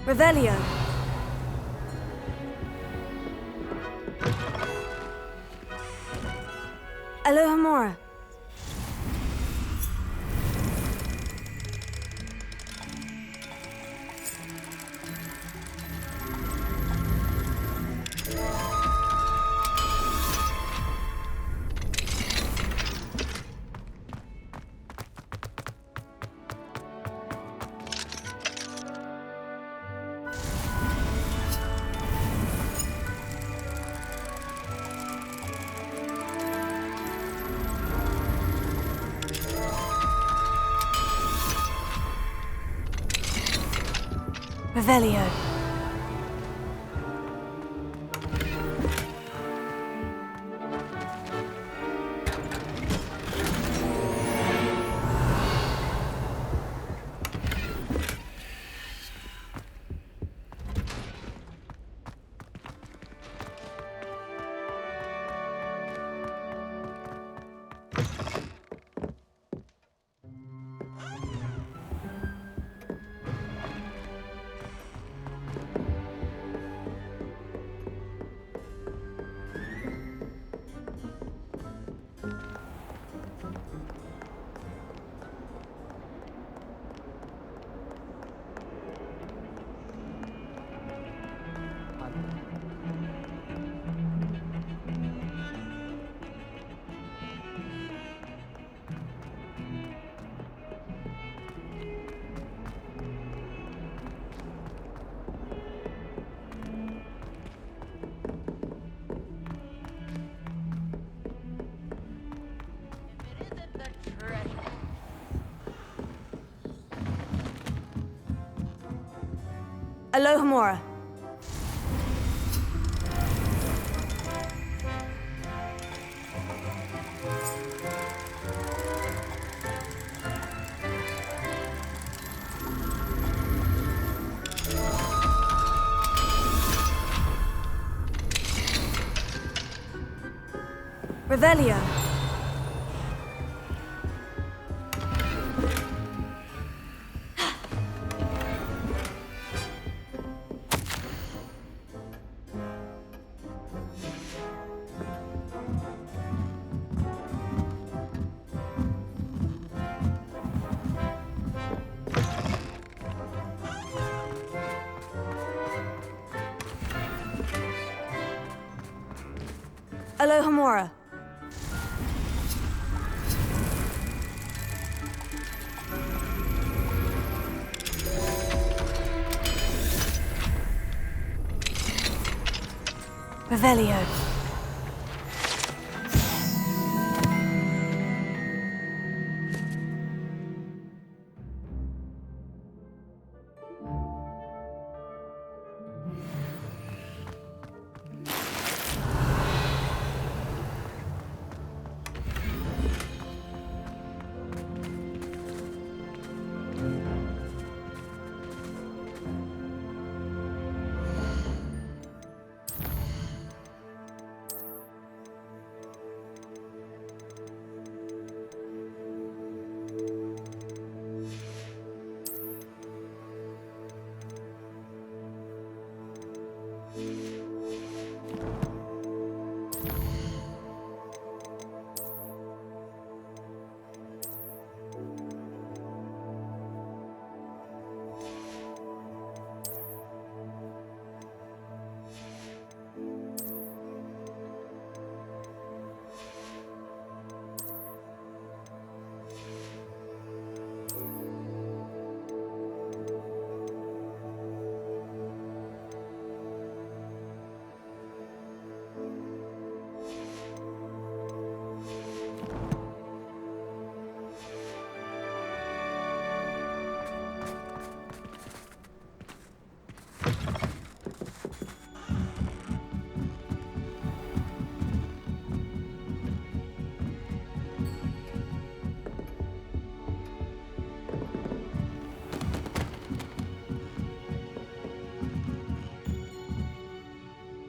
Revelio. Alohomora. Revelio. Alohomora. Revelio. Alohomora. Revelio.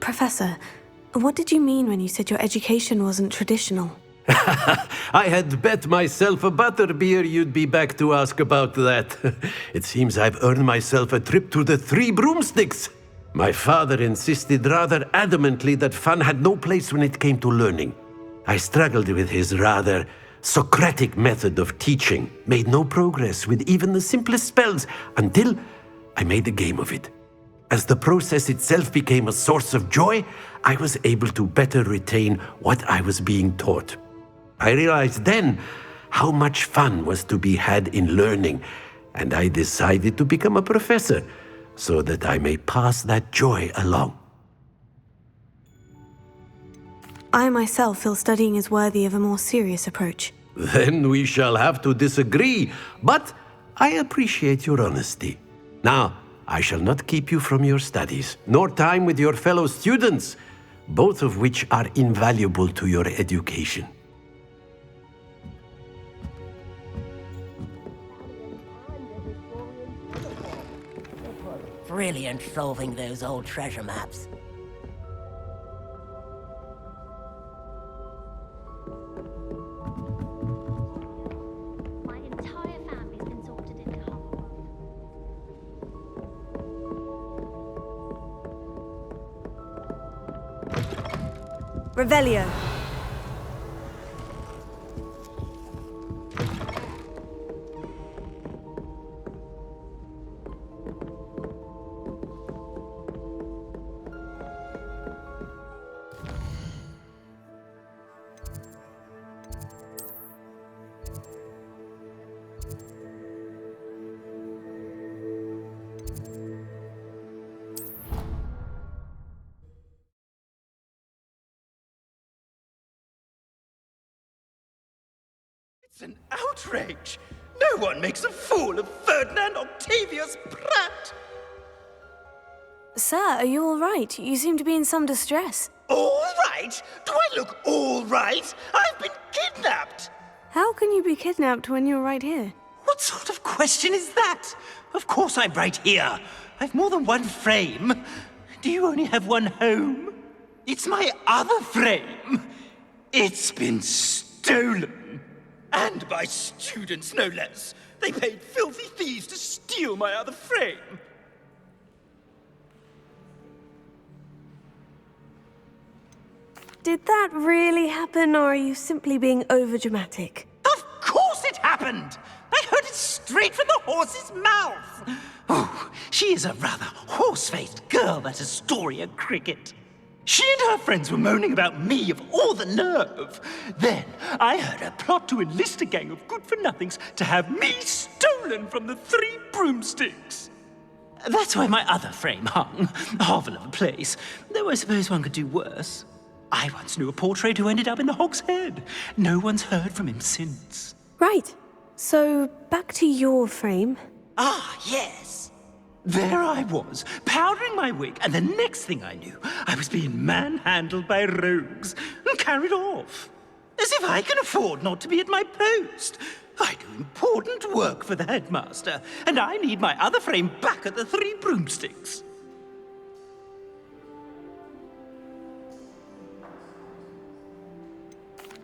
Professor, what did you mean when you said your education wasn't traditional? I had bet myself a butterbeer you'd be back to ask about that. It seems I've earned myself a trip to the Three Broomsticks. My father insisted rather adamantly that fun had no place when it came to learning. I struggled with his rather Socratic method of teaching, made no progress with even the simplest spells until I made a game of it. As the process itself became a source of joy, I was able to better retain what I was being taught. I realized then how much fun was to be had in learning, and I decided to become a professor so that I may pass that joy along. I myself feel studying is worthy of a more serious approach. Then we shall have to disagree, but I appreciate your honesty. Now, I shall not keep you from your studies, nor time with your fellow students, both of which are invaluable to your education. Brilliant solving those old treasure maps. My entire family's been sorted into Hogwarts. Revelio. It's an outrage! No one makes a fool of Ferdinand Octavius Pratt! Sir, are you all right? You seem to be in some distress. All right? Do I look all right? I've been kidnapped! How can you be kidnapped when you're right here? What sort of question is that? Of course I'm right here. I've more than one frame. Do you only have one home? It's my other frame. It's been stolen. And by students, no less. They paid filthy thieves to steal my other frame. Did that really happen, or are you simply being overdramatic? Of course it happened! I heard it straight from the horse's mouth! Oh, she is a rather horse-faced girl, that Astoria Cricket. She and her friends were moaning about me of all the nerve. Then I heard her plot to enlist a gang of good-for-nothings to have me stolen from the Three Broomsticks. That's why my other frame hung. A hovel of a place, though I suppose one could do worse. I once knew a portrait who ended up in the Hog's Head. No one's heard from him since. Right. So, back to your frame. Ah, yes. There I was, powdering my wig, and the next thing I knew, I was being manhandled by rogues and carried off. As if I can afford not to be at my post. I do important work for the headmaster, and I need my other frame back at the Three Broomsticks.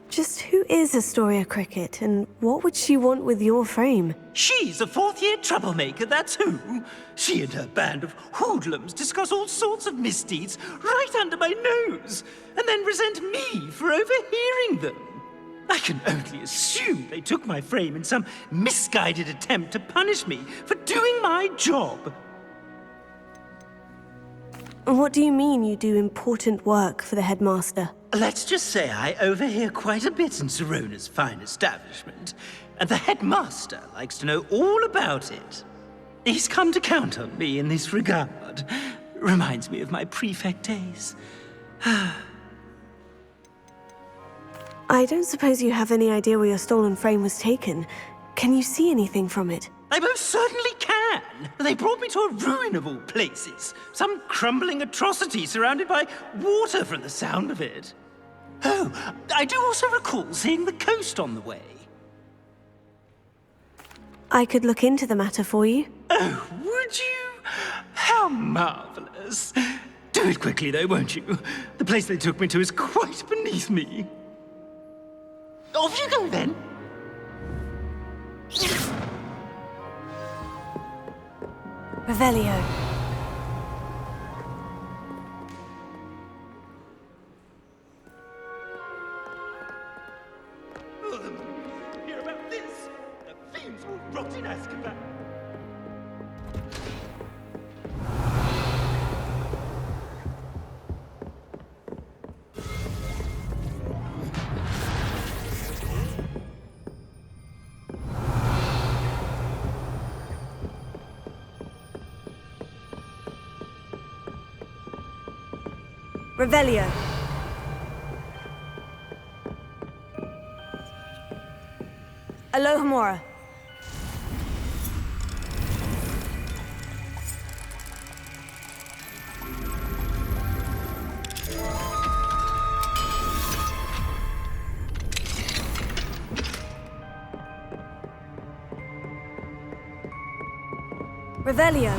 Just who is Astoria Cricket, and what would she want with your frame? She's a fourth-year troublemaker, that's who. She and her band of hoodlums discuss all sorts of misdeeds right under my nose, and then resent me for overhearing them. I can only assume they took my frame in some misguided attempt to punish me for doing my job. What do you mean you do important work for the headmaster? Let's just say I overhear quite a bit in Serona's fine establishment, and the headmaster likes to know all about it. He's come to count on me in this regard. Reminds me of my prefect days. I don't suppose you have any idea where your stolen frame was taken. Can you see anything from it? I most certainly can. They brought me to a ruin of all places. Some crumbling atrocity surrounded by water from the sound of it. Oh, I do also recall seeing the coast on the way. I could look into the matter for you. Oh, would you? How marvelous. Do it quickly, though, won't you? The place they took me to is quite beneath me. Off you go then. Revelio. Hear about this? The fiends will rot in Azkaban. Revelio. Alohomora. Revelio.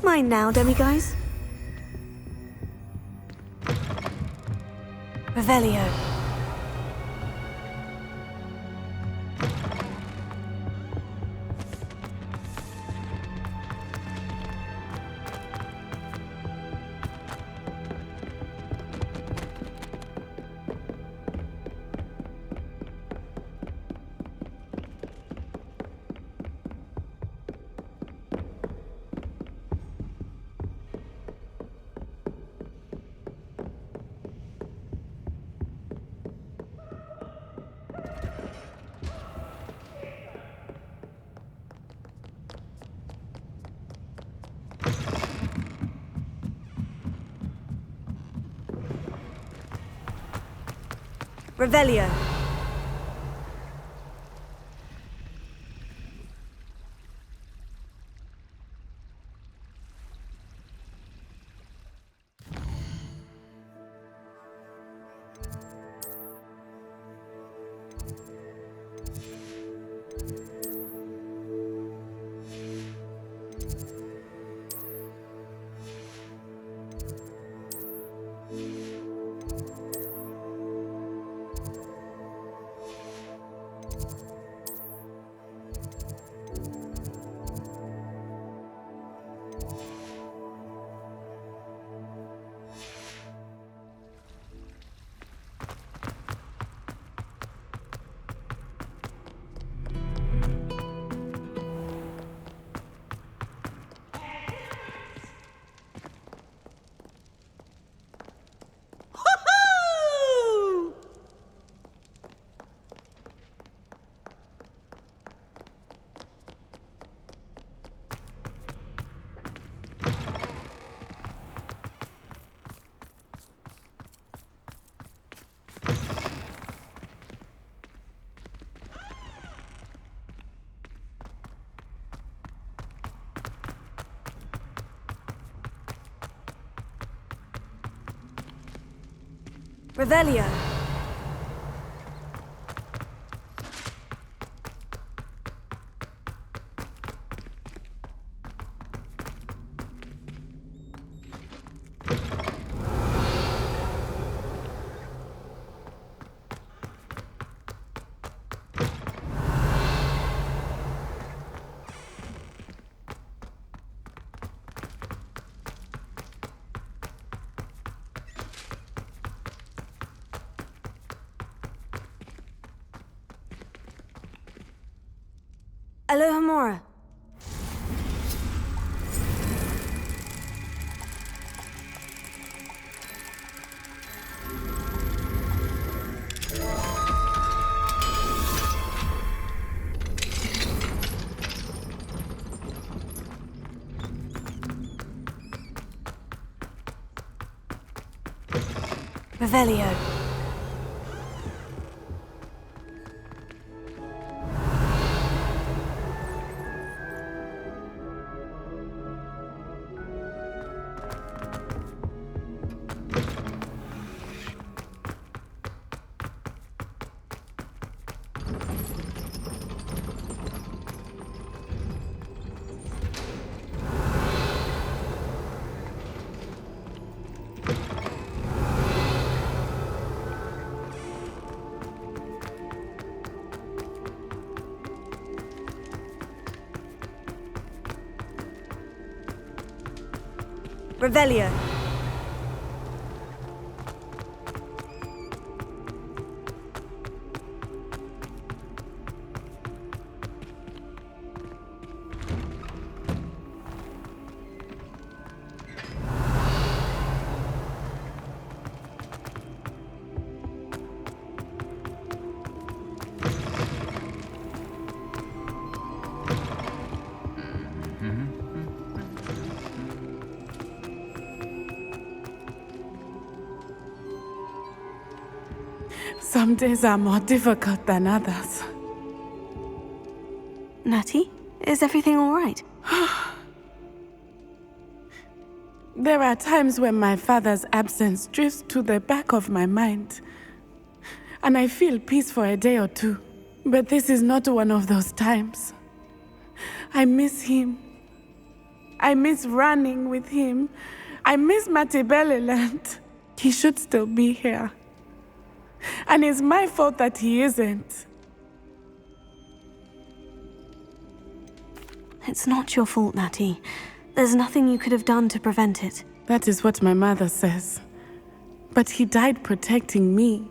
Mine now, demiguise. Revelio. Revelio. Revelio. Alohomora. Revelio. Revelio. Some days are more difficult than others. Natty, is everything all right? There are times when my father's absence drifts to the back of my mind, and I feel peace for a day or two. But this is not one of those times. I miss him. I miss running with him. I miss Matibeleland. He should still be here. And it's my fault that he isn't. It's not your fault, Natty. There's nothing you could have done to prevent it. That is what my mother says. But he died protecting me.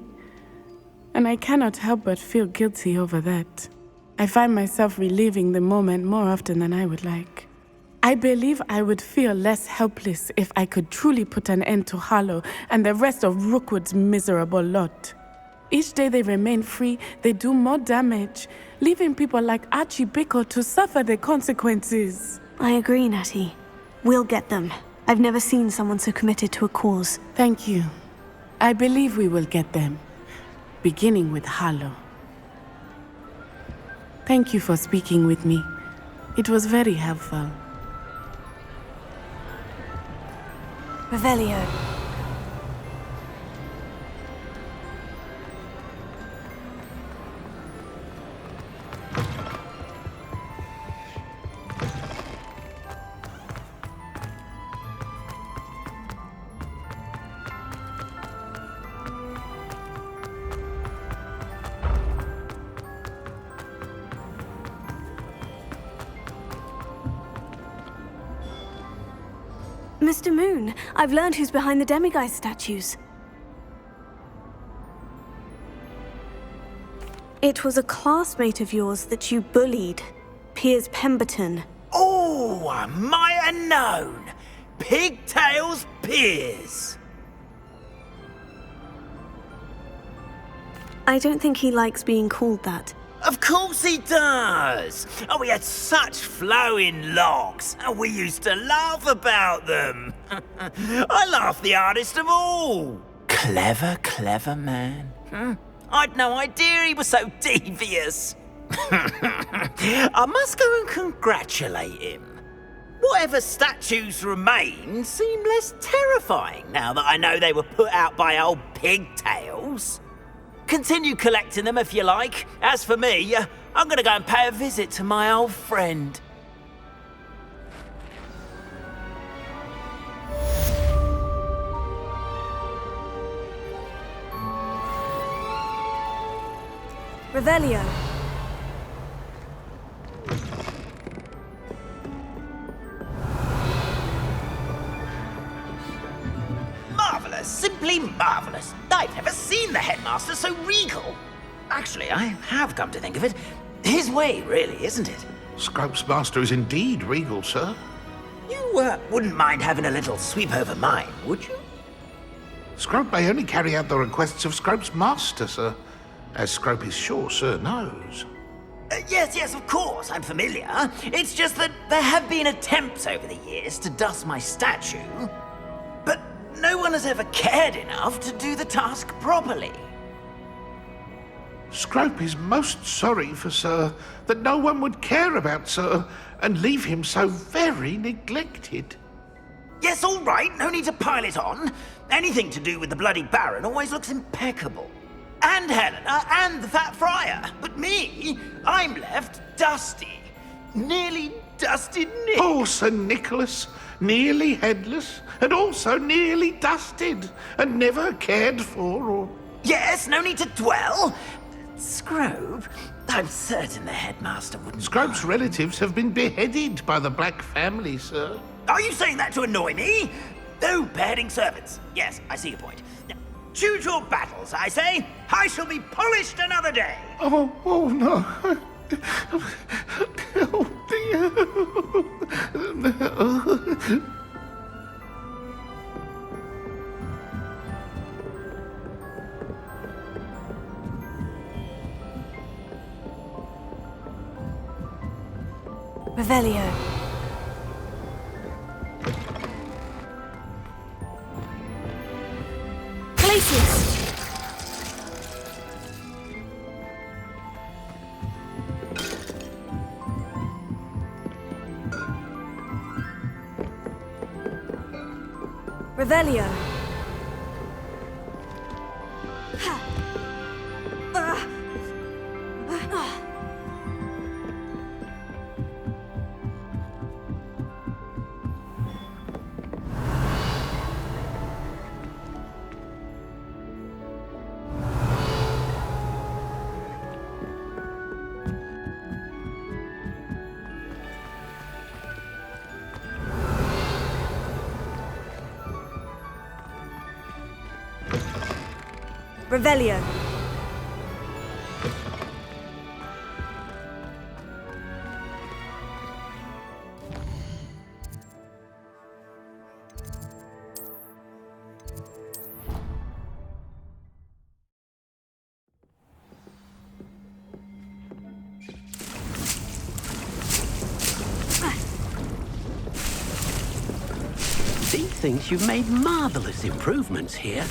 And I cannot help but feel guilty over that. I find myself reliving the moment more often than I would like. I believe I would feel less helpless if I could truly put an end to Harlow and the rest of Rookwood's miserable lot. Each day they remain free, they do more damage, leaving people like Archie Pickle to suffer the consequences. I agree, Natty. We'll get them. I've never seen someone so committed to a cause. Thank you. I believe we will get them, beginning with Harlow. Thank you for speaking with me. It was very helpful. Revelio. Mr. Moon, I've learned who's behind the demiguise statues. It was a classmate of yours that you bullied, Piers Pemberton. Oh, I might have known. Pigtails Piers. I don't think he likes being called that. Of course he does! Oh, we had such flowing locks, and we used to laugh about them. I laughed the hardest of all. Clever, clever man. I'd no idea he was so devious. I must go and congratulate him. Whatever statues remain seem less terrifying now that I know they were put out by old pigtails. Continue collecting them if you like. As for me, I'm gonna go and pay a visit to my old friend. Revelio. Marvellous, simply marvellous. I've never seen the headmaster so regal. Actually, I have come to think of it. His way, really, isn't it? Scrope's master is indeed regal, sir. You wouldn't mind having a little sweep over mine, would you? Scrope may only carry out the requests of Scrope's master, sir. As Scrope is sure sir knows. Yes, of course, I'm familiar. It's just that there have been attempts over the years to dust my statue. But no one has ever cared enough to do the task properly. Scrope is most sorry for Sir that no one would care about Sir and leave him so very neglected. Yes, all right, no need to pile it on. Anything to do with the bloody Baron always looks impeccable. And Helena, and the Fat Friar. But me, I'm left dusty. Nearly dusted Nick. Poor Sir Nicholas, nearly headless, and also nearly dusted, and never cared for or... Yes, no need to dwell. Scrope, I'm certain the headmaster wouldn't... Scrope's relatives have been beheaded by the Black family, sir. Are you saying that to annoy me? Oh, beheading servants. Yes, I see your point. Now, choose your battles, I say. I shall be polished another day. Oh no. Oh, dear. Revelio. Glacius. Revelio. Revelio. He thinks you've made marvelous improvements here.